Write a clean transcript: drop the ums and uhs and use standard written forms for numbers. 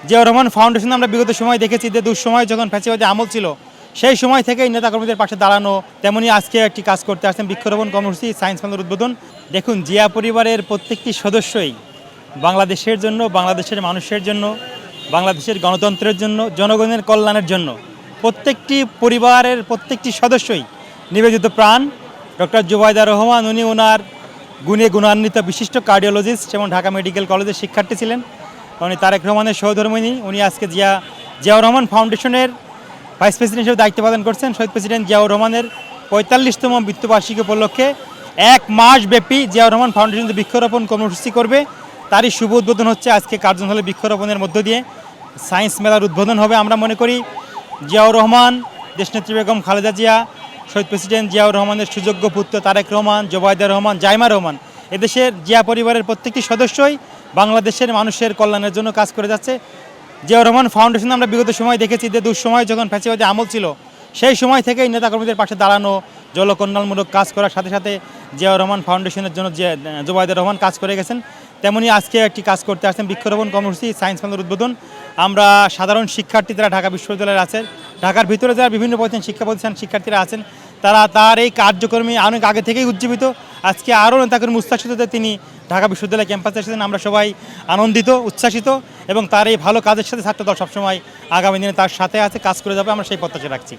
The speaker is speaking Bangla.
জিয়াউর রহমান ফাউন্ডেশন আমরা বিগত সময় দেখেছি যে দুঃসময় যখন ফ্যাসিবাদী আমল ছিল সেই সময় থেকেই নেতাকর্মীদের পাশে দাঁড়ানো, তেমনি আজকে একটি কাজ করতে আসছেন বৃক্ষরোপণ কর্মসূচি সায়েন্স মেলার উদ্বোধন। দেখুন, জিয়া পরিবারের প্রত্যেকটি সদস্যই বাংলাদেশের জন্য, বাংলাদেশের মানুষের জন্য, বাংলাদেশের গণতন্ত্রের জন্য, জনগণের কল্যাণের জন্য প্রত্যেকটি পরিবারের প্রত্যেকটি সদস্যই নিবেদিত প্রাণ। ডক্টর জুবাইদা রহমান উনি ওনার গুণে গুণান্বিত বিশিষ্ট কার্ডিওলজিস্ট এবং ঢাকা মেডিকেল কলেজের শিক্ষার্থী ছিলেন। উনি তারেক রহমানের সহধর্মিণী। উনি আজকে জিয়াউর রহমান ফাউন্ডেশনের ভাইস প্রেসিডেন্ট হিসেবে দায়িত্ব পালন করছেন। শহীদ প্রেসিডেন্ট জিয়াউর রহমানের ৪৫তম মৃত্যুবার্ষিকী উপলক্ষে ১ মাস ব্যাপী জিয়াউর রহমান ফাউন্ডেশন বৃক্ষরোপণ কর্মসূচি করবে। তারই শুভ উদ্বোধন হচ্ছে আজকে কার্যস্থলে বৃক্ষরোপণের মধ্য দিয়ে সায়েন্স মেলার উদ্বোধন হবে। আমরা মনে করি জিয়াউর রহমান, দেশনেত্রী বেগম খালেদা জিয়া, শহীদ প্রেসিডেন্ট জিয়াউর রহমানের সুযোগ্য পুত্র তারেক রহমান, জোবায়দা রহমান, জাইমা রহমান, এদেশের জিয়া পরিবারের প্রত্যেকটি সদস্যই বাংলাদেশের মানুষের কল্যাণের জন্য কাজ করে যাচ্ছে। জিয়াউর রহমান ফাউন্ডেশন আমরা বিগত সময় দেখেছি যে দুঃসময় যখন ফ্যাসিবাদী আমল ছিল সেই সময় থেকেই নেতাকর্মীদের পাশে দাঁড়ানো, জনকল্যাণমূলক কাজ করার সাথে সাথে জিয়াউর রহমান ফাউন্ডেশনের জন্য জোবায়দা রহমান কাজ করে গেছেন। তেমনি আজকে একটি কাজ করতে আসছেন বৃক্ষরোপণ কর্মসূচি সায়েন্স মেলার উদ্বোধন। আমরা সাধারণ শিক্ষার্থী যারা ঢাকা বিশ্ববিদ্যালয়ের আছেন, ঢাকার ভিতরে যারা বিভিন্ন শিক্ষা প্রতিষ্ঠান শিক্ষার্থীরা আছেন, তারা তার এই কার্যক্রমে অনেক আগে থেকেই উজ্জীবিত। আজকে আরও নেতাকর্মী উচ্ছ্বাসিত যে তিনি ঢাকা বিশ্ববিদ্যালয় ক্যাম্পাসে এসেছেন। আমরা সবাই আনন্দিত, উচ্ছ্বাসিত এবং তার এই ভালো কাজের সাথে ছাত্রদল সবসময় আগামী দিনে তার সাথে আছে, কাজ করে যাবে, আমরা সেই প্রত্যাশা রাখছি।